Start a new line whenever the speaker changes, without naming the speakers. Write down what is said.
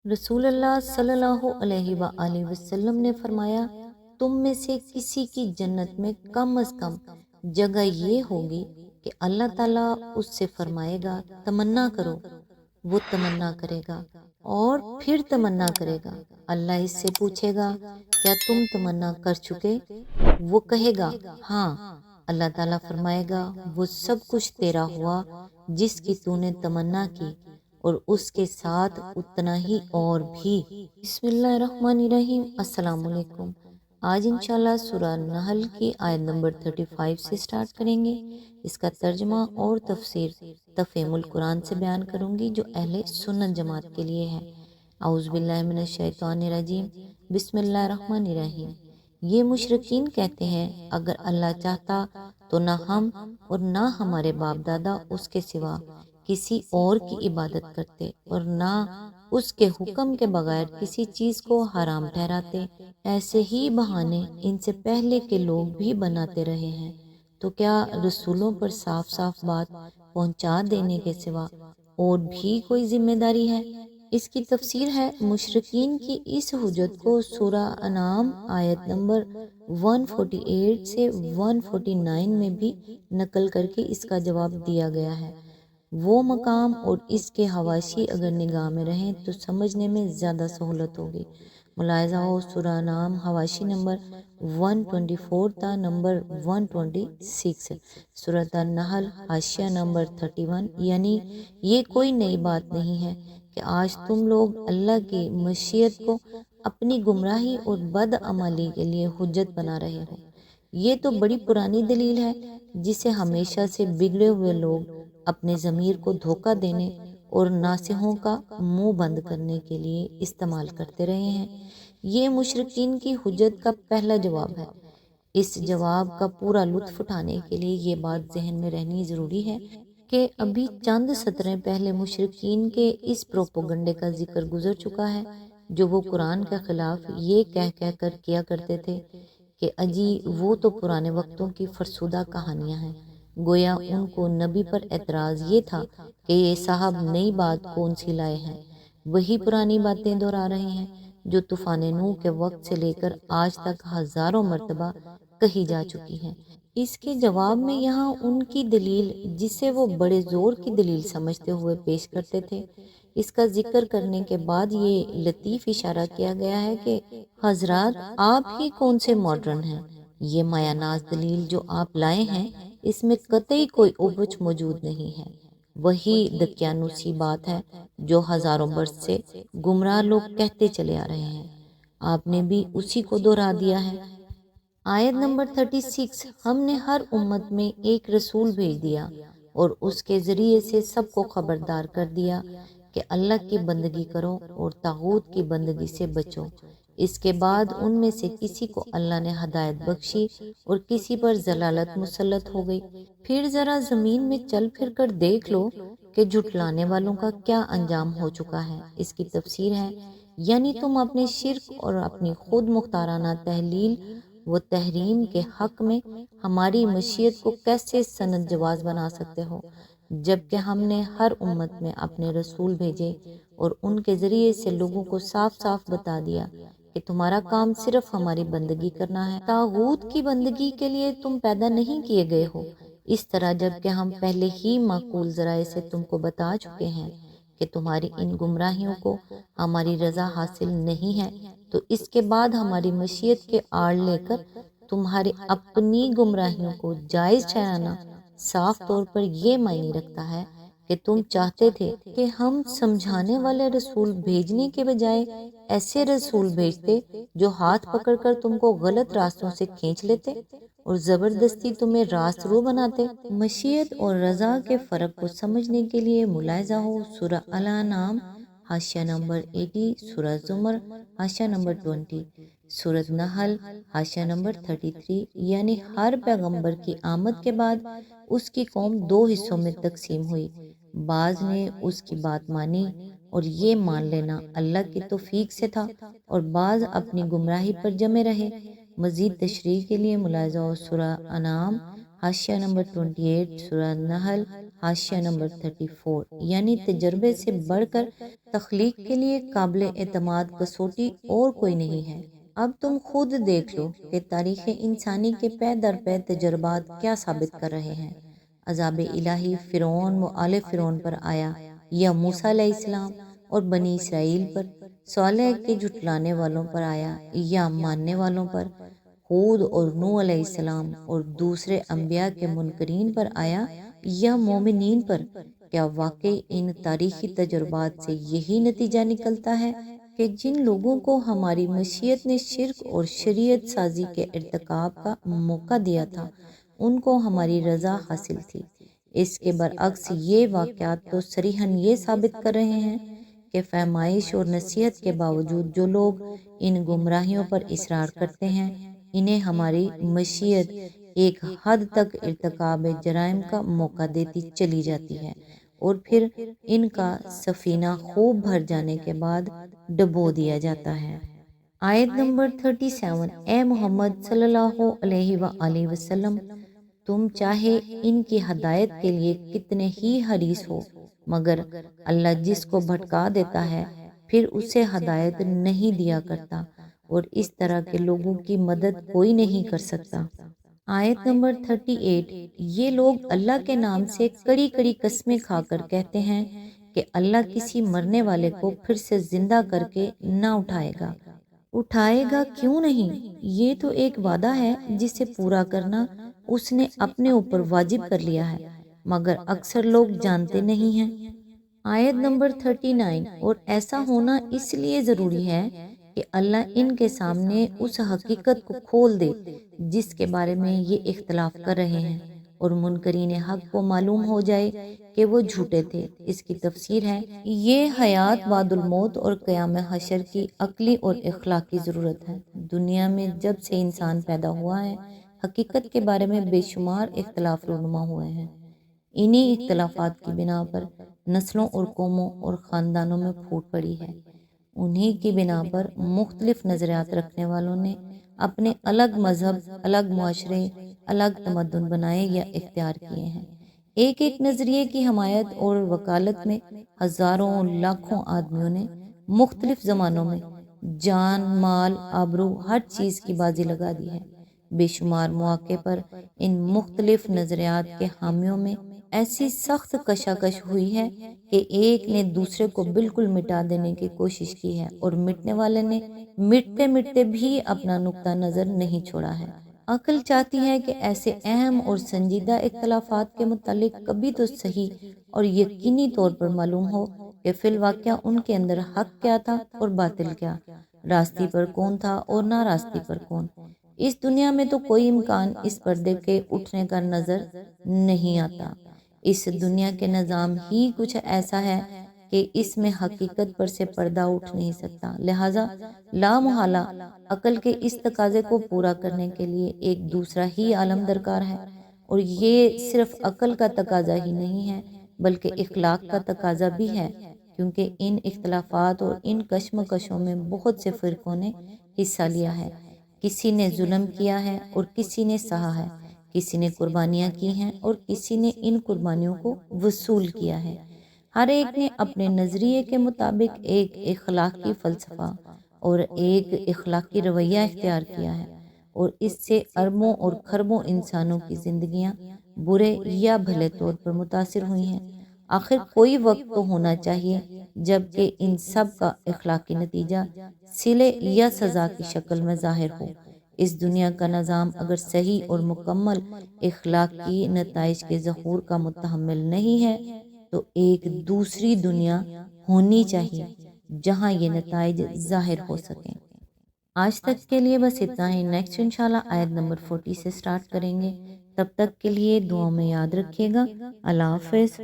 رسول اللہ صلی اللہ علیہ وآلہ وسلم نے فرمایا، تم میں سے کسی کی جنت میں کم از کم جگہ یہ ہوگی کہ اللہ تعالیٰ اس سے فرمائے گا تمنا کرو، وہ تمنا کرے گا اور پھر تمنا کرے گا۔ اللہ اس سے پوچھے گا کیا تم تمنا کر چکے؟ وہ کہے گا ہاں۔ اللہ تعالیٰ فرمائے گا وہ سب کچھ تیرا ہوا جس کی تو نے تمنا کی، اور اس کے ساتھ اتنا ہی اور بھی۔ بسم اللہ الرحمن الرحیم۔ السلام علیکم۔ آج انشاءاللہ سورہ نحل کی آیت نمبر 35 سے سٹارٹ کریں گے۔ اس کا ترجمہ اور تفسیر تفہیم القرآن سے بیان کروں گی جو اہل سنت جماعت کے لیے ہے۔ اعوذ باللہ من الشیطان الرجیم، بسم اللہ الرحمن الرحیم۔ یہ مشرکین کہتے ہیں اگر اللہ چاہتا تو نہ ہم اور نہ ہمارے باپ دادا اس کے سوا کسی اور کی عبادت کرتے اور نہ اس کے حکم کے بغیر کسی چیز کو حرام ٹھہراتے۔ ایسے ہی بہانے ان سے پہلے کے لوگ بھی بناتے رہے ہیں، تو کیا رسولوں پر صاف صاف بات پہنچا دینے کے سوا اور بھی کوئی ذمہ داری ہے؟ اس کی تفسیر ہے مشرکین کی اس حجت کو سورہ انعام آیت نمبر 148 سے 149 میں بھی نقل کر کے اس کا جواب دیا گیا ہے۔ وہ مقام اور اس کے حواشی اگر نگاہ میں رہیں تو سمجھنے میں زیادہ سہولت ہوگی۔ ملاحظہ ہو سورہ انعام حواشی نمبر 124 تا نمبر 126، سورۃ النحل حاشیہ نمبر 31۔ یعنی یہ کوئی نئی بات نہیں ہے کہ آج تم لوگ اللہ کی مشیت کو اپنی گمراہی اور بدعملی کے لیے حجت بنا رہے ہو۔ یہ تو بڑی پرانی دلیل ہے جسے ہمیشہ سے بگڑے ہوئے لوگ اپنے ضمیر کو دھوکہ دینے اور ناصحوں کا منہ بند کرنے کے لیے استعمال کرتے رہے ہیں۔ یہ مشرکین کی حجت کا پہلا جواب ہے۔ اس جواب کا پورا لطف اٹھانے کے لیے یہ بات ذہن میں رہنی ضروری ہے کہ ابھی چند سطریں پہلے مشرکین کے اس پروپوگنڈے کا ذکر گزر چکا ہے جو وہ قرآن کے خلاف یہ کہہ کر کیا کرتے تھے کہ اجی وہ تو پرانے وقتوں کی فرسودہ کہانیاں ہیں۔ گویا ان کو نبی پر اعتراض یہ تھا کہ یہ صاحب نئی بات کون سی لائے ہیں، وہی پرانی باتیں دہرا رہے ہیں جو طوفان نوح کے وقت سے لے کر آج تک ہزاروں مرتبہ کہی جا چکی ہیں۔ اس کے جواب میں یہاں ان کی دلیل جسے وہ بڑے زور کی دلیل سمجھتے ہوئے پیش کرتے تھے، اس کا ذکر کرنے کے بعد یہ لطیف اشارہ کیا گیا ہے کہ حضرات آپ ہی کون سے ماڈرن ہیں۔ یہ مایہ ناز دلیل جو آپ لائے ہیں اس میں قطعی کوئی اوبچ موجود نہیں ہے، وہی دقیانوسی بات ہے جو ہزاروں برس سے گمراہ لوگ کہتے چلے آ رہے ہیں، آپ نے بھی اسی کو دہرا دیا ہے۔ آیت نمبر 36، ہم نے ہر امت میں ایک رسول بھیج دیا اور اس کے ذریعے سے سب کو خبردار کر دیا کہ اللہ کی بندگی کرو اور طاغوت کی بندگی سے بچو۔ اس کے بعد ان میں سے کسی کو اللہ نے ہدایت بخشی اور کسی پر ضلالت مسلط ہو گئی۔ پھر ذرا زمین میں چل پھر کر دیکھ لو کہ جھٹلانے والوں کا کیا انجام ہو چکا ہے۔ اس کی تفسیر ہے یعنی تم اپنے شرک اور اپنی خود مختارانہ تحلیل و تحریم کے حق میں ہماری مشیت کو کیسے سند جواز بنا سکتے ہو، جبکہ ہم نے ہر امت میں اپنے رسول بھیجے اور ان کے ذریعے سے لوگوں کو صاف صاف بتا دیا کہ تمہارا کام صرف ہماری بندگی کرنا ہے، طاغوت کی بندگی کے لیے تم پیدا نہیں کیے گئے ہو۔ اس طرح جبکہ ہم پہلے ہی معقول ذرائع سے تم کو بتا چکے ہیں کہ تمہاری ان گمراہیوں کو ہماری رضا حاصل نہیں ہے، تو اس کے بعد ہماری مشیت کے آڑ لے کر تمہارے اپنی گمراہیوں کو جائز ٹھہرانا صاف طور پر یہ معنی رکھتا ہے کہ تم چاہتے تھے کہ ہم سمجھانے والے رسول بھیجنے کے بجائے ایسے رسول بھیجتے جو ہاتھ پکڑ کر تم کو غلط راستوں سے کھینچ لیتے اور زبردستی تمہیں راست رو بناتے۔ مشیت اور رضا کے فرق کو سمجھنے کے لیے ملاحظہ ہو سورہ الانعام حاشیہ نمبر 80، سورہ زمر حاشیہ نمبر 20، سورۃ نحل حاشیہ نمبر 33۔ یعنی ہر پیغمبر کی آمد کے بعد اس کی قوم دو حصوں میں تقسیم ہوئی، بعض نے اس کی بات مانی اور یہ مان لینا اللہ کی توفیق سے تھا، اور بعض اپنی گمراہی پر جمے رہے۔ مزید تشریح کے لیے ملاحظہ ہو سورہ انعام حاشیہ نمبر 28، سورہ نحل حاشیہ نمبر 34، یعنی تجربے سے بڑھ کر تخلیق کے لیے قابل اعتماد کسوٹی اور کوئی نہیں ہے۔ اب تم خود دیکھ لو کہ تاریخ انسانی کے پے در پے تجربات کیا ثابت کر رہے ہیں۔ عذاب الہی فرعون و آل فرعون پر آیا، یا موسیٰ علیہ السلام اور بنی اسرائیل پر، صالح کے جھٹلانے والوں پر آیا یا ماننے والوں پر، ہود اور نوح علیہ السلام اور دوسرے انبیاء کے منکرین پر آیا یا مومنین پر؟ کیا واقعی ان تاریخی تجربات سے یہی نتیجہ نکلتا ہے کہ جن لوگوں کو ہماری مشیت نے شرک اور شریعت سازی کے ارتکاب کا موقع دیا تھا، ان کو ہماری رضا حاصل تھی؟ اس کے برعکس یہ واقعات تو صریحاً یہ ثابت کر رہے ہیں کہ فہمائش اور نصیحت کے باوجود جو لوگ ان گمراہیوں پر اصرار کرتے ہیں، انہیں ہماری مشیت ایک حد تک ارتکاب جرائم کا موقع دیتی چلی جاتی ہے، اور پھر ان کا سفینہ خوب بھر جانے کے بعد ڈبو دیا جاتا ہے۔ آیت نمبر 37، اے محمد صلی اللہ علیہ وآلہ وسلم، تم چاہے ان کی ہدایت کے لیے کتنے ہی حریص ہو، مگر اللہ جس کو بھٹکا دیتا ہے پھر اسے ہدایت نہیں دیا کرتا، اور اس طرح کے لوگوں کی مدد کوئی نہیں کر سکتا۔ آیت نمبر 38، یہ لوگ اللہ کے نام سے کڑی کڑی قسمیں کھا کر کہتے ہیں کہ اللہ کسی مرنے والے کو پھر سے زندہ کر کے نہ اٹھائے گا کیوں نہیں؟ یہ تو ایک وعدہ ہے جسے پورا کرنا اس نے اپنے اوپر واجب کر لیا ہے، مگر اکثر لوگ جانتے نہیں ہیں۔ آیت نمبر 39، اور ایسا ہونا اس لیے ضروری ہے کہ اللہ ان کے سامنے اس حقیقت کو کھول دے جس کے بارے میں یہ اختلاف کر رہے ہیں، اور منکرین حق کو معلوم ہو جائے کہ وہ جھوٹے تھے۔ اس کی تفسیر ہے، یہ حیات بعد الموت اور قیام حشر کی عقلی اور اخلاقی ضرورت ہے۔ دنیا میں جب سے انسان پیدا ہوا ہے، حقیقت کے بارے میں بے شمار اختلاف رونما ہوئے ہیں۔ انہی اختلافات کی بنا پر نسلوں اور قوموں اور خاندانوں میں پھوٹ پڑی ہے۔ انہی کی بنا پر مختلف نظریات رکھنے والوں نے اپنے الگ مذہب، الگ معاشرے، الگ تمدن بنائے یا اختیار کیے ہیں۔ ایک ایک نظریے کی حمایت اور وکالت میں ہزاروں لاکھوں آدمیوں نے مختلف زمانوں میں جان، مال، آبرو، ہر چیز کی بازی لگا دی ہے۔ بے شمار مواقع پر ان مختلف نظریات کے حامیوں میں ایسی سخت کشاکش ہوئی ہے کہ ایک نے دوسرے کو بالکل مٹا دینے کی کوشش کی ہے، اور مٹنے والے نے مٹتے مٹتے بھی اپنا نقطہ نظر نہیں چھوڑا ہے۔ عقل چاہتی ہے کہ ایسے اہم اور سنجیدہ اختلافات کے متعلق کبھی تو صحیح اور یقینی طور پر معلوم ہو کہ فی الواقعہ ان کے اندر حق کیا تھا اور باطل کیا، راستی پر کون تھا اور نہ راستی پر کون۔ اس دنیا میں تو کوئی امکان اس پردے کے اٹھنے کا نظر نہیں آتا۔ اس دنیا کے نظام ہی کچھ ایسا ہے کہ اس میں حقیقت پر سے پردہ اٹھ نہیں سکتا، لہٰذا لا محالہ عقل کے اس تقاضے کو پورا کرنے کے لیے ایک دوسرا ہی عالم درکار ہے، اور یہ صرف عقل کا تقاضا ہی نہیں ہے بلکہ اخلاق کا تقاضا بھی ہے، کیونکہ ان اختلافات اور ان کشمکشوں میں بہت سے فرقوں نے حصہ لیا ہے۔ کسی نے ظلم کیا ہے اور کسی نے سہا ہے، کسی نے قربانیاں کی ہیں اور کسی نے ان قربانیوں کو وصول کیا ہے۔ ہر ایک نے اپنے نظریے کے مطابق ایک اخلاقی فلسفہ اور ایک اخلاقی رویہ اختیار کیا ہے، اور اس سے اربوں اور کھربوں انسانوں کی زندگیاں برے یا بھلے طور پر متاثر ہوئی ہیں۔ آخر کوئی وقت تو ہونا چاہیے جب کہ ان سب کا اخلاقی نتیجہ صلے یا سزا کی شکل میں ظاہر ہو۔ اس دنیا کا نظام اگر صحیح اور مکمل اخلاقی نتائج کے ظہور کا متحمل نہیں ہے تو ایک دوسری دنیا ہونی چاہیے جہاں یہ نتائج ظاہر ہو سکیں۔ آج تک کے لیے بس اتنا ہی۔ نیکسٹ انشاءاللہ آیت نمبر 40 سے سٹارٹ کریں گے۔ تب تک کے لیے دعاؤں میں یاد رکھیے گا۔ اللہ حافظ۔